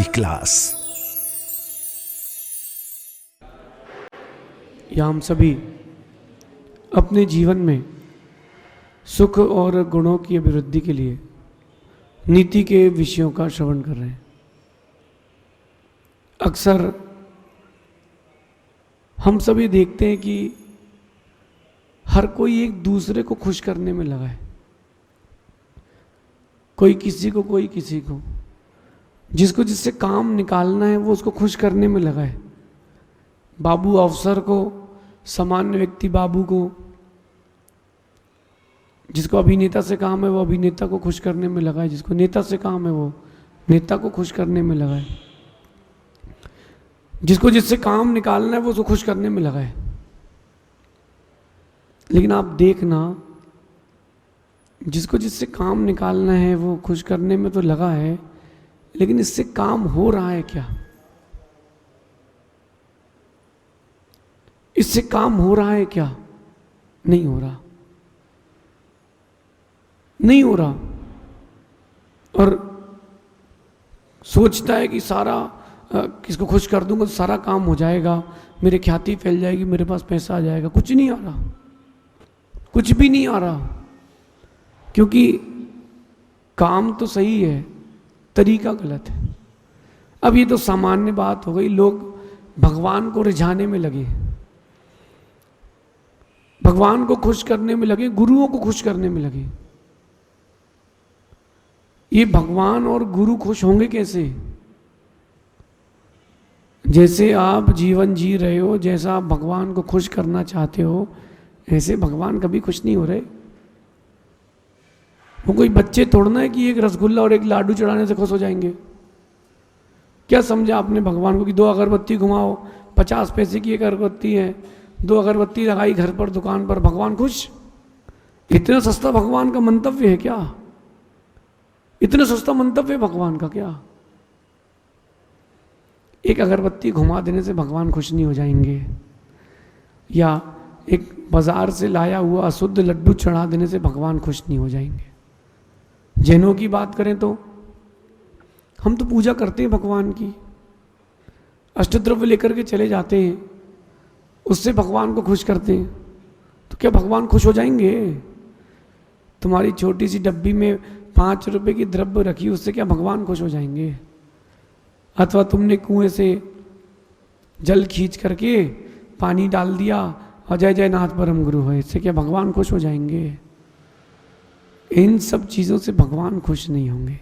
Class. या हम सभी अपने जीवन में सुख और गुणों की अभिवृद्धि के लिए नीति के विषयों का श्रवण कर रहे हैं। अक्सर हम सभी देखते हैं कि हर कोई एक दूसरे को खुश करने में लगा है, कोई किसी को कोई किसी को, जिसको जिससे काम निकालना है वो उसको खुश करने में लगा है। बाबू अफसर को, सामान्य व्यक्ति बाबू को, जिसको अभिनेता से काम है वो अभिनेता को खुश करने में लगा है, जिसको नेता से काम है वो नेता को खुश करने में लगा है, जिसको जिससे काम निकालना है वो उसको खुश करने में लगा है। लेकिन आप देखना, जिसको जिससे काम निकालना है वो खुश करने में तो लगा है, लेकिन इससे काम हो रहा है क्या? इससे काम हो रहा है क्या? नहीं हो रहा, नहीं हो रहा। और सोचता है कि सारा किसको खुश कर दूंगा तो सारा काम हो जाएगा, मेरे ख्याति फैल जाएगी, मेरे पास पैसा आ जाएगा। कुछ नहीं आ रहा, कुछ भी नहीं आ रहा, क्योंकि काम तो सही है, तरीका गलत है। अब ये तो सामान्य बात हो गई, लोग भगवान को रिझाने में लगे, भगवान को खुश करने में लगे, गुरुओं को खुश करने में लगे। ये भगवान और गुरु खुश होंगे कैसे? जैसे आप जीवन जी रहे हो, जैसा आप भगवान को खुश करना चाहते हो, ऐसे भगवान कभी खुश नहीं हो रहे। वो कोई बच्चे तोड़ना है कि एक रसगुल्ला और एक लाडू चढ़ाने से खुश हो जाएंगे। क्या समझा आपने भगवान को कि 2 अगरबत्ती घुमाओ, 50 पैसे की एक अगरबत्ती है, 2 अगरबत्ती लगाई घर पर, दुकान पर, भगवान खुश? इतना सस्ता भगवान का मंतव्य है क्या? इतना सस्ता मंतव्य है भगवान का क्या? एक अगरबत्ती घुमा देने से भगवान खुश नहीं हो जाएंगे, या एक बाजार से लाया हुआ अशुद्ध लड्डू चढ़ा देने से भगवान खुश नहीं हो जाएंगे। जैनों की बात करें तो हम तो पूजा करते हैं भगवान की, अष्टद्रव्य लेकर के चले जाते हैं, उससे भगवान को खुश करते हैं, तो क्या भगवान खुश हो जाएंगे? तुम्हारी छोटी सी डब्बी में 5 रुपए की द्रव्य रखी, उससे क्या भगवान खुश हो जाएंगे? अथवा तुमने कुएं से जल खींच करके पानी डाल दिया और जय जय नाथ परम गुरु है, इससे क्या भगवान खुश हो जाएंगे? इन सब चीजों से भगवान खुश नहीं होंगे,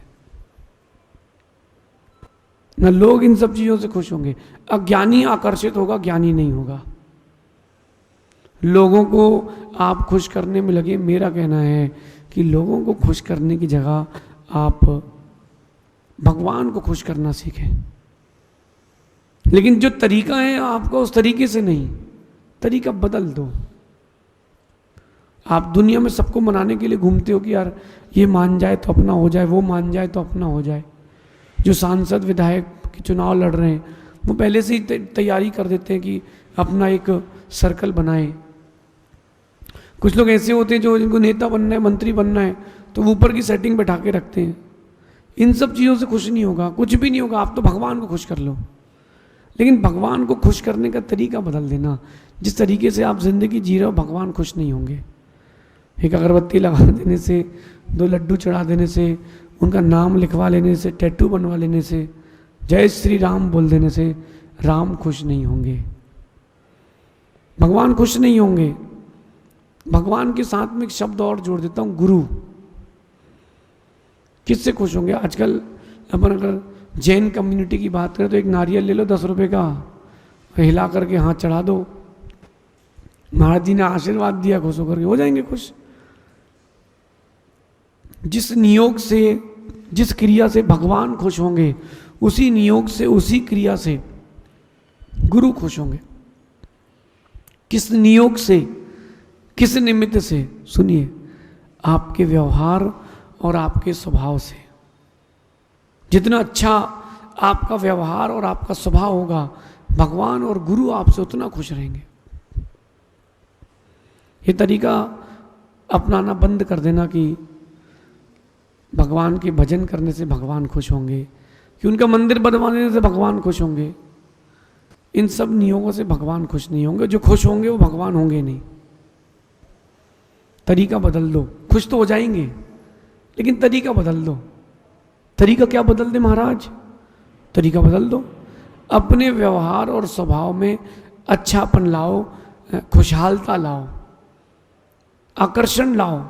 न लोग इन सब चीजों से खुश होंगे। अज्ञानी आकर्षित होगा, ज्ञानी नहीं होगा। लोगों को आप खुश करने में लगे। मेरा कहना है कि लोगों को खुश करने की जगह आप भगवान को खुश करना सीखें। लेकिन जो तरीका है आपका, उस तरीके से नहीं, तरीका बदल दो। आप दुनिया में सबको मनाने के लिए घूमते हो कि यार ये मान जाए तो अपना हो जाए, वो मान जाए तो अपना हो जाए। जो सांसद विधायक के चुनाव लड़ रहे हैं वो पहले से ही तैयारी कर देते हैं कि अपना एक सर्कल बनाए। कुछ लोग ऐसे होते हैं जो जिनको नेता बनना है, मंत्री बनना है, तो ऊपर की सेटिंग बैठा के रखते हैं। इन सब चीज़ों से खुश नहीं होगा, कुछ भी नहीं होगा। आप तो भगवान को खुश कर लो, लेकिन भगवान को खुश करने का तरीका बदल देना। जिस तरीके से आप जिंदगी जी रहे हो, भगवान खुश नहीं होंगे। एक अगरबत्ती लगा देने से, 2 लड्डू चढ़ा देने से, उनका नाम लिखवा लेने से, टैटू बनवा लेने से, जय श्री राम बोल देने से राम खुश नहीं होंगे, भगवान खुश नहीं होंगे। भगवान के साथ में एक शब्द और जोड़ देता हूं, गुरु। किससे खुश होंगे? आजकल अपन अगर जैन कम्युनिटी की बात करें तो एक नारियल ले लो 10 रुपए का, हिला करके हाथ चढ़ा दो, महाराज जी ने आशीर्वाद दिया, खुश होकर के हो जाएंगे खुश। जिस नियोग से, जिस क्रिया से भगवान खुश होंगे, उसी नियोग से, उसी क्रिया से गुरु खुश होंगे। किस नियोग से, किस निमित्त से? सुनिए, आपके व्यवहार और आपके स्वभाव से। जितना अच्छा आपका व्यवहार और आपका स्वभाव होगा, भगवान और गुरु आपसे उतना खुश रहेंगे। ये तरीका अपनाना बंद कर देना कि भगवान के भजन करने से भगवान खुश होंगे, कि उनका मंदिर बनवाने से भगवान खुश होंगे। इन सब नियमों से भगवान खुश नहीं होंगे। जो खुश होंगे वो भगवान होंगे नहीं। तरीका बदल दो, खुश तो हो जाएंगे, लेकिन तरीका बदल दो। तरीका क्या बदल दे महाराज? तरीका बदल दो, अपने व्यवहार और स्वभाव में अच्छापन लाओ, खुशहालता लाओ, आकर्षण लाओ।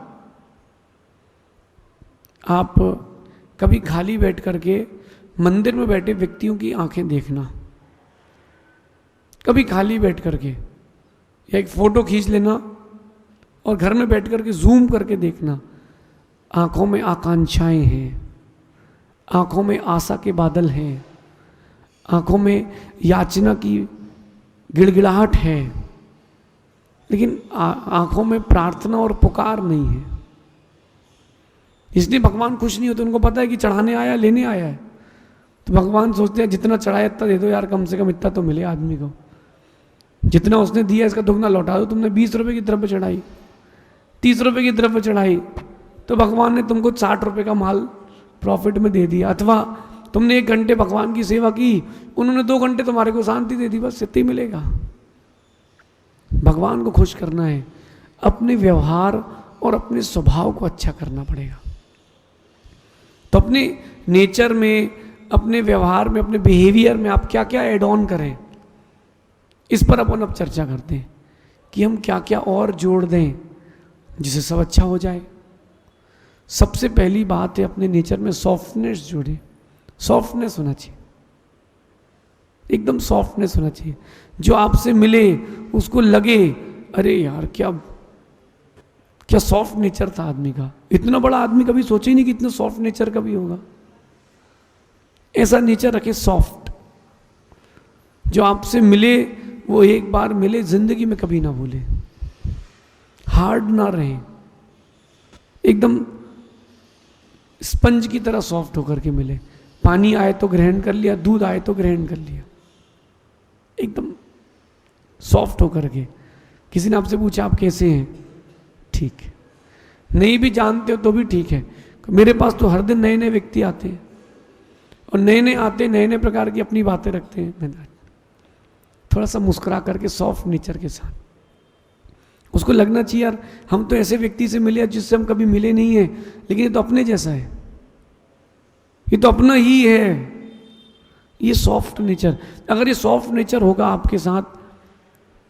आप कभी खाली बैठ करके मंदिर में बैठे व्यक्तियों की आंखें देखना, कभी खाली बैठ करके, या एक फोटो खींच लेना और घर में बैठ करके जूम करके देखना। आंखों में आकांक्षाएं हैं, आंखों में आशा के बादल हैं, आंखों में याचना की गिड़गिड़ाहट है, लेकिन आंखों में प्रार्थना और पुकार नहीं है। इसलिए भगवान खुश नहीं होते। उनको पता है कि चढ़ाने आया, लेने आया है। तो भगवान सोचते हैं जितना चढ़ाया इतना दे दो यार, कम से कम इतना तो मिले आदमी को। जितना उसने दिया इसका दुगना लौटा दो। तुमने 20 रुपये की द्रव्य चढ़ाई, 30 रुपये की द्रव्य चढ़ाई, तो भगवान ने तुमको 60 रुपये का माल प्रॉफिट में दे दिया। अथवा तुमने 1 घंटे भगवान की सेवा की, उन्होंने 2 घंटे तुम्हारे को शांति दे दी, बस इतना ही मिलेगा। भगवान को खुश करना है, अपने व्यवहार और अपने स्वभाव को अच्छा करना पड़ेगा। तो अपने नेचर में, अपने व्यवहार में, अपने बिहेवियर में आप क्या क्या ऐड ऑन करें, इस पर अपन अब चर्चा करते हैं कि हम क्या क्या और जोड़ दें जिससे सब अच्छा हो जाए। सबसे पहली बात है अपने नेचर में सॉफ्टनेस जोड़े। सॉफ्टनेस होना चाहिए, एकदम सॉफ्टनेस होना चाहिए। जो आपसे मिले उसको लगे अरे यार क्या क्या सॉफ्ट नेचर था आदमी का। इतना बड़ा आदमी कभी सोचे ही नहीं कि इतना सॉफ्ट नेचर का भी होगा। ऐसा नेचर रखे सॉफ्ट, जो आपसे मिले वो एक बार मिले, जिंदगी में कभी ना भूले। हार्ड ना रहे, एकदम स्पंज की तरह सॉफ्ट होकर के मिले। पानी आए तो ग्रहण कर लिया, दूध आए तो ग्रहण कर लिया, एकदम सॉफ्ट होकर के। किसी ने आपसे पूछा आप कैसे हैं, ठीक है, नहीं भी जानते हो तो भी ठीक है। मेरे पास तो हर दिन नए नए व्यक्ति आते हैं और नए नए आते, नए नए प्रकार की अपनी बातें रखते हैं। मैं थोड़ा सा मुस्कुरा करके सॉफ्ट नेचर के साथ, उसको लगना चाहिए यार हम तो ऐसे व्यक्ति से मिले जिससे हम कभी मिले नहीं है, लेकिन ये तो अपने जैसा है, ये तो अपना ही है। ये सॉफ्ट नेचर, अगर ये सॉफ्ट नेचर होगा आपके साथ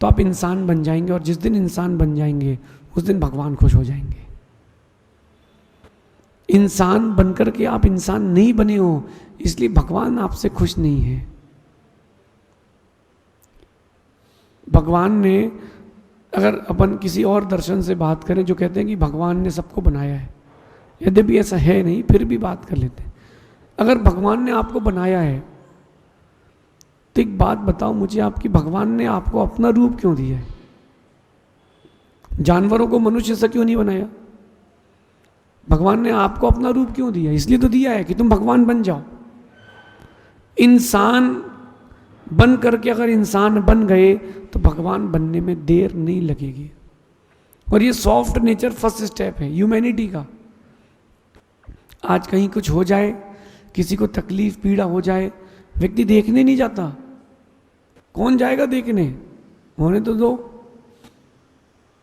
तो आप इंसान बन जाएंगे। और जिस दिन इंसान बन जाएंगे उस दिन भगवान खुश हो जाएंगे। इंसान बनकर के आप इंसान नहीं बने हो, इसलिए भगवान आपसे खुश नहीं है। भगवान ने, अगर अपन किसी और दर्शन से बात करें जो कहते हैं कि भगवान ने सबको बनाया है, यद्यपि ऐसा है नहीं, फिर भी बात कर लेते हैं। अगर भगवान ने आपको बनाया है तो एक बात बताओ मुझे आपकी, भगवान ने आपको अपना रूप क्यों दिया है? जानवरों को मनुष्य से क्यों नहीं बनाया? भगवान ने आपको अपना रूप क्यों दिया? इसलिए तो दिया है कि तुम भगवान बन जाओ। इंसान बन करके अगर इंसान बन गए तो भगवान बनने में देर नहीं लगेगी। और ये सॉफ्ट नेचर फर्स्ट स्टेप है ह्यूमैनिटी का। आज कहीं कुछ हो जाए, किसी को तकलीफ पीड़ा हो जाए, व्यक्ति देखने नहीं जाता। कौन जाएगा देखने? होने तो दो।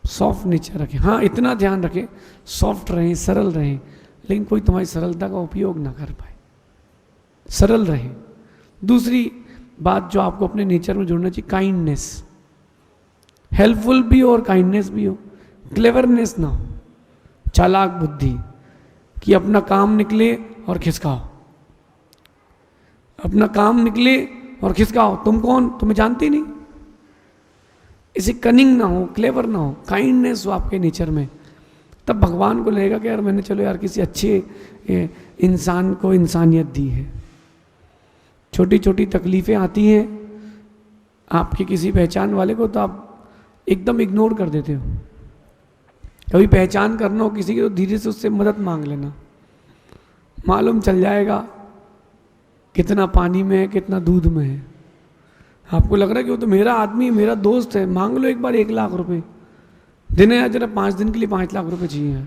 सॉफ्ट नेचर रखें। हाँ, इतना ध्यान रखें सॉफ्ट रहें, सरल रहें, लेकिन कोई तुम्हारी सरलता का उपयोग ना कर पाए। सरल रहें। दूसरी बात जो आपको अपने नेचर में जोड़ना चाहिए, काइंडनेस। हेल्पफुल भी हो और काइंडनेस भी हो। क्लेवरनेस ना हो, चालाक बुद्धि कि अपना काम निकले और खिसकाओ, अपना काम निकले और खिसकाओ। तुम कौन? तुम्हें जानते ही नहीं। इसे कनिंग ना हो, क्लेवर ना हो, काइंडनेस हो आपके नेचर में। तब भगवान को लगेगा कि यार मैंने चलो यार किसी अच्छे इंसान को इंसानियत दी है। छोटी छोटी तकलीफ़ें आती हैं आपके किसी पहचान वाले को तो आप एकदम इग्नोर कर देते हो। कभी पहचान करना हो किसी की तो धीरे से उससे मदद मांग लेना, मालूम चल जाएगा कितना पानी में है, कितना दूध में है। आपको लग रहा है कि वो तो मेरा आदमी है, मेरा दोस्त है, मांग लो एक बार 1 लाख रुपए। देने यार जरा 5 दिन के लिए 5 लाख रुपए चाहिए यार,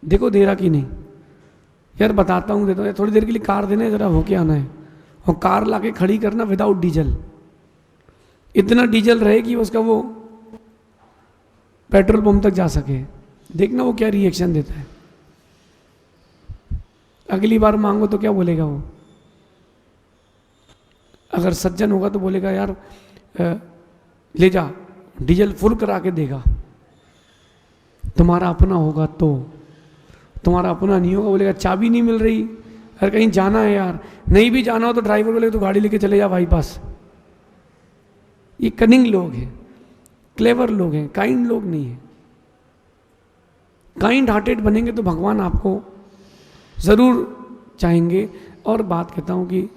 देखो दे रहा कि नहीं। यार बताता हूँ देता हूँ, थोड़ी देर के लिए कार देना है, जरा होके आना है। और कार लाके खड़ी करना विदाउट डीजल, इतना डीजल रहे कि उसका वो पेट्रोल पंप तक जा सके। देखना वो क्या रिएक्शन देता है। अगली बार मांगो तो क्या बोलेगा वो? अगर सज्जन होगा तो बोलेगा यार ले जा, डीजल फुल करा के देगा। तुम्हारा अपना होगा तो, तुम्हारा अपना नहीं होगा बोलेगा चाबी नहीं मिल रही, अगर कहीं जाना है यार, नहीं भी जाना हो तो ड्राइवर बोलेगा तो गाड़ी लेके चले जा भाई पास। ये कनिंग लोग हैं, क्लेवर लोग हैं, काइंड लोग नहीं है। काइंड हार्टेड बनेंगे तो भगवान आपको जरूर चाहेंगे। और बात कहता हूं कि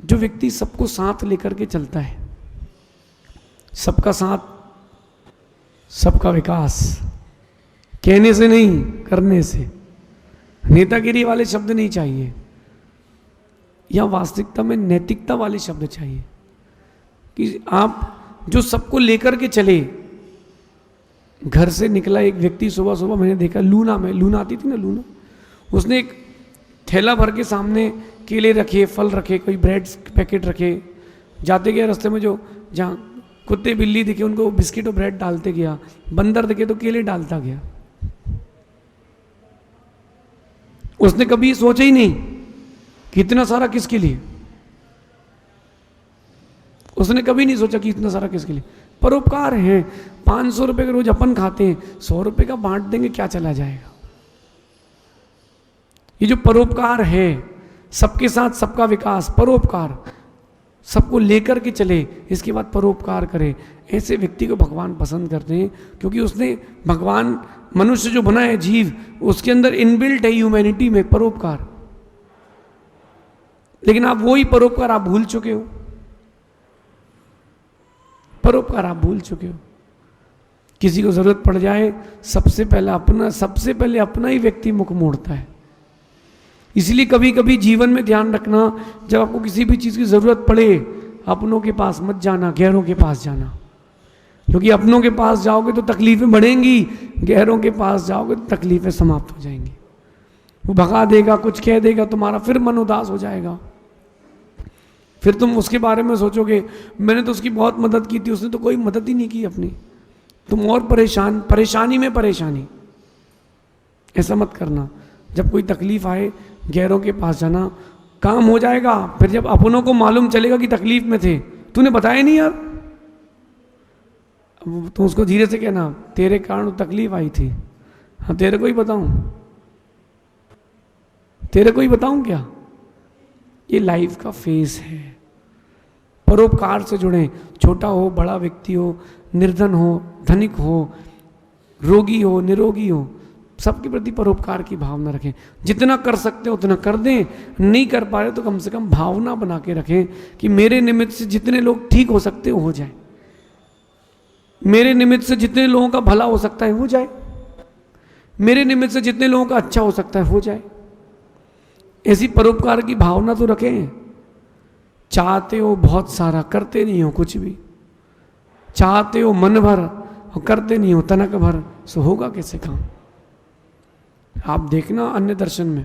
जो व्यक्ति सबको साथ लेकर के चलता है, सबका साथ सबका विकास, कहने से नहीं करने से, नेतागिरी वाले शब्द नहीं चाहिए, या वास्तविकता में नैतिकता वाले शब्द चाहिए कि आप जो सबको लेकर के चले। घर से निकला एक व्यक्ति सुबह सुबह, मैंने देखा लूना में, लूना आती थी ना लूना, उसने एक थैला भर के सामने केले रखे, फल रखे, कोई ब्रेड पैकेट रखे, जाते गए रास्ते में जो जहाँ कुत्ते बिल्ली दिखे उनको बिस्किट और ब्रेड डालते गया, बंदर दिखे तो केले डालता गया। उसने कभी सोचा ही नहीं कि इतना सारा किसके लिए, उसने कभी नहीं सोचा कि इतना सारा किसके लिए। परोपकार है। 500 रुपए का रोज अपन खाते हैं, 100 रुपए का बांट देंगे, क्या चला जाएगा। ये जो परोपकार है, सबके साथ सबका विकास, परोपकार, सबको लेकर के चले, इसके बाद परोपकार करे, ऐसे व्यक्ति को भगवान पसंद करते हैं। क्योंकि उसने, भगवान मनुष्य जो बना है जीव, उसके अंदर इनबिल्ट है ह्यूमैनिटी में परोपकार। लेकिन आप वही परोपकार आप भूल चुके हो, परोपकार आप भूल चुके हो। किसी को जरूरत पड़ जाए सबसे पहले अपना ही व्यक्ति मुख मोड़ता है। इसलिए कभी कभी जीवन में ध्यान रखना, जब आपको किसी भी चीज की जरूरत पड़े, अपनों के पास मत जाना, गैरों के पास जाना। क्योंकि अपनों के पास जाओगे तो तकलीफें बढ़ेंगी, गैरों के पास जाओगे तो तकलीफें समाप्त हो जाएंगी। वो भगा देगा, कुछ कह देगा, तुम्हारा फिर मन उदास हो जाएगा। फिर तुम उसके बारे में सोचोगे मैंने तो उसकी बहुत मदद की थी, उसने तो कोई मदद ही नहीं की अपनी। तुम और परेशानी में परेशानी। ऐसा मत करना। जब कोई तकलीफ आए, गैरों के पास जाना, काम हो जाएगा। फिर जब अपनों को मालूम चलेगा कि तकलीफ में थे, तूने बताया नहीं यार, तो उसको धीरे से कहना तेरे कारण तकलीफ आई थी। हाँ, तेरे को ही बताऊं, तेरे को ही बताऊं क्या? ये लाइफ का फेस है। परोपकार से जुड़े, छोटा हो, बड़ा व्यक्ति हो, निर्धन हो, धनिक हो, रोगी हो, निरोगी हो, सबके प्रति परोपकार की भावना रखें। जितना कर सकते हो उतना कर दें, नहीं कर पा रहे तो कम से कम भावना बना के रखें कि मेरे निमित्त से जितने लोग ठीक हो सकते हो जाए, मेरे निमित्त से जितने लोगों का भला हो सकता है हो जाए, मेरे निमित्त से जितने लोगों का अच्छा हो सकता है हो जाए। ऐसी परोपकार की भावना तो रखें। चाहते हो बहुत सारा, करते नहीं हो कुछ भी। चाहते हो मन भर और करते नहीं हो तनक भर, सो होगा कैसे काम? आप देखना अन्य दर्शन में,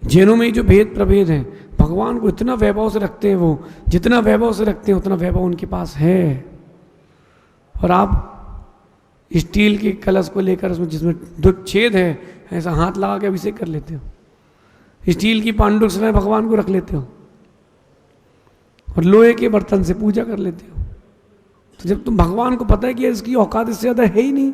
जैनों में जो भेद प्रभेद है, भगवान को इतना वैभव से रखते हैं वो, जितना वैभव से रखते हैं उतना वैभव उनके पास है। और आप स्टील के कलश को लेकर उसमें जिसमें 2 छेद है, ऐसा हाथ लगा के अभिषेक कर लेते हो। स्टील की पांडुक समय भगवान को रख लेते हो और लोहे के बर्तन से पूजा कर लेते हो। तो जब तुम भगवान को पता है कि इसकी औकात इससे ज़्यादा है ही नहीं,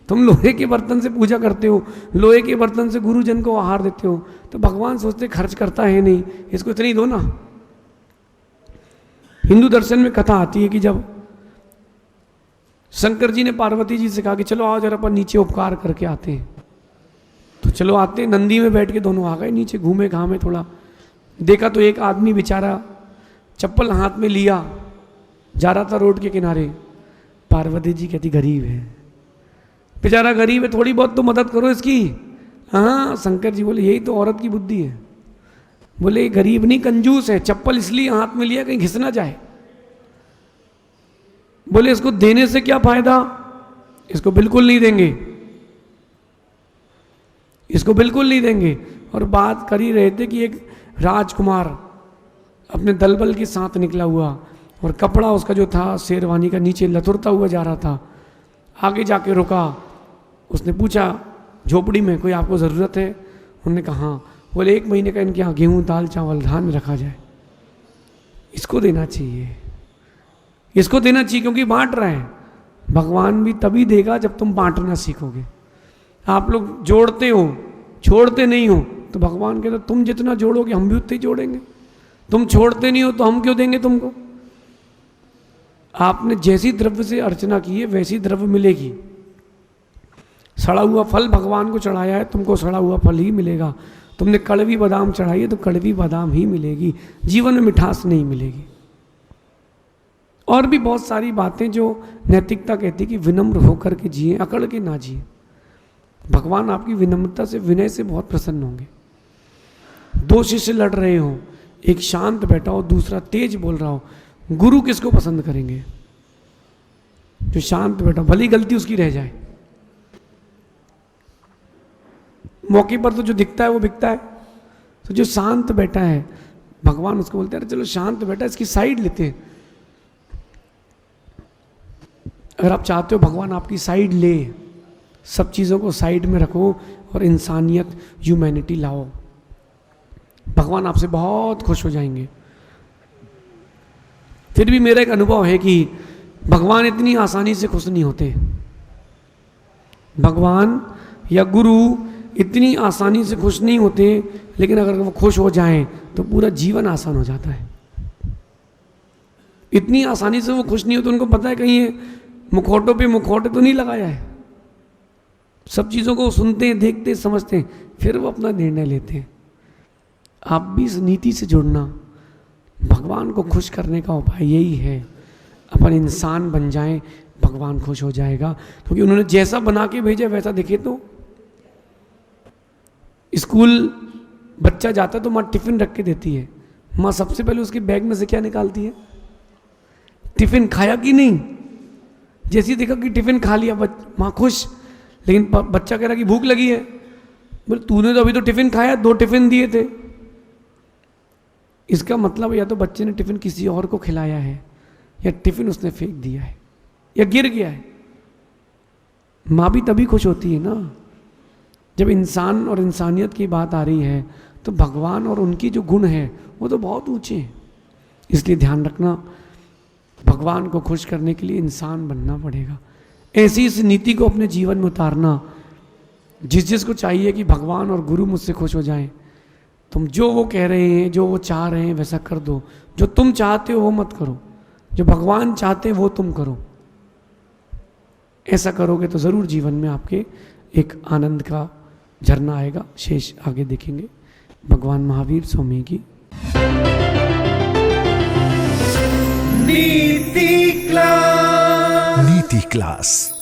तुम लोहे के बर्तन से पूजा करते हो, लोहे के बर्तन से गुरुजन को आहार देते हो, तो भगवान सोचते खर्च करता है नहीं, इसको इतनी दो ना। हिंदू दर्शन में कथा आती है कि जब शंकर जी ने पार्वती जी से कहा कि चलो आओ जरा पर नीचे उपकार करके आते हैं, तो चलो आते, नंदी में बैठ के दोनों आ गए नीचे, घूमे घामे थोड़ा, देखा तो एक आदमी बेचारा चप्पल हाथ में लिया जा रहा था रोड के किनारे। पार्वती जी कहती गरीब है, बेचारा गरीब है, थोड़ी बहुत तो मदद करो इसकी। हाँ, शंकर जी बोले यही तो औरत की बुद्धि है। बोले गरीब नहीं, कंजूस है, चप्पल इसलिए हाथ में लिया कहीं घिस ना जाए। बोले इसको देने से क्या फायदा, इसको बिल्कुल नहीं देंगे, इसको बिल्कुल नहीं देंगे। और बात कर ही रहे थे कि एक राजकुमार अपने दलबल के साथ निकला हुआ और कपड़ा उसका जो था शेरवानी का नीचे लतुरता हुआ जा रहा था। आगे जाके रुका, उसने पूछा झोपड़ी में कोई आपको ज़रूरत है? उन्होंने कहा हाँ। बोले 1 महीने का इनके यहाँ गेहूँ दाल चावल धान रखा जाए, इसको देना चाहिए, इसको देना चाहिए, क्योंकि बांट रहे हैं। भगवान भी तभी देगा जब तुम बांटना सीखोगे। आप लोग जोड़ते हो, छोड़ते नहीं हो, तो भगवान कहते तुम जितना जोड़ोगे हम भी उतने ही जोड़ेंगे। तुम छोड़ते नहीं हो तो हम क्यों देंगे तुमको? आपने जैसी द्रव्य से अर्चना की है वैसी द्रव्य मिलेगी। सड़ा हुआ फल भगवान को चढ़ाया है, तुमको सड़ा हुआ फल ही मिलेगा। तुमने कड़वी बादाम चढ़ाई है तो कड़वी बादाम ही मिलेगी, जीवन में मिठास नहीं मिलेगी। और भी बहुत सारी बातें जो नैतिकता कहती कि विनम्र होकर के जिए, अकड़ के ना जिए। भगवान आपकी विनम्रता से, विनय से बहुत प्रसन्न होंगे। 2 शिष्य लड़ रहे हो, एक शांत बैठा हो, दूसरा तेज बोल रहा हो, गुरु किसको पसंद करेंगे? जो शांत बैठा, भली गलती उसकी रह जाए, मौके पर तो जो दिखता है वो बिकता है। तो जो शांत बैठा है भगवान उसको बोलते हैं चलो शांत बैठा, इसकी साइड लेते हैं। अगर आप चाहते हो भगवान आपकी साइड ले, सब चीज़ों को साइड में रखो और इंसानियत, ह्यूमैनिटी लाओ, भगवान आपसे बहुत खुश हो जाएंगे। फिर भी मेरा एक अनुभव है कि भगवान इतनी आसानी से खुश नहीं होते। भगवान या गुरु इतनी आसानी से खुश नहीं होते, लेकिन अगर वो खुश हो जाएं तो पूरा जीवन आसान हो जाता है। इतनी आसानी से वो खुश नहीं होते, उनको पता है कहीं ये मुखौटों पे मुखौटे तो नहीं लगाया है। सब चीज़ों को सुनते हैं, देखते हैं, समझते हैं, फिर वो अपना निर्णय लेते हैं। आप भी इस नीति से जुड़ना, भगवान को खुश करने का उपाय यही है। अपन इंसान बन जाएं, भगवान खुश हो जाएगा, क्योंकि उन्होंने जैसा बना के भेजा वैसा दिखे। तो स्कूल बच्चा जाता है तो माँ टिफिन रख के देती है। माँ सबसे पहले उसके बैग में से क्या निकालती है? टिफिन खाया कि नहीं। जैसे ही देखा कि टिफिन खा लिया माँ खुश, लेकिन बच्चा कह रहा कि भूख लगी है। बोले तूने तो अभी तो टिफिन खाया, 2 टिफिन दिए थे। इसका मतलब या तो बच्चे ने टिफिन किसी और को खिलाया है, या टिफिन उसने फेंक दिया है, या गिर गया है। माँ भी तभी खुश होती है ना जब इंसान और इंसानियत की बात आ रही है। तो भगवान और उनकी जो गुण है वो तो बहुत ऊंचे हैं। इसलिए ध्यान रखना, भगवान को खुश करने के लिए इंसान बनना पड़ेगा। ऐसी इस नीति को अपने जीवन में उतारना। जिसको चाहिए कि भगवान और गुरु मुझसे खुश हो जाएं, तुम जो वो कह रहे हैं, जो वो चाह रहे हैं वैसा कर दो। जो तुम चाहते हो वो मत करो, जो भगवान चाहते हैं वो तुम करो। ऐसा करोगे तो ज़रूर जीवन में आपके एक आनंद का झरना आएगा। शेष आगे देखेंगे। भगवान महावीर स्वामी की नीति क्लास।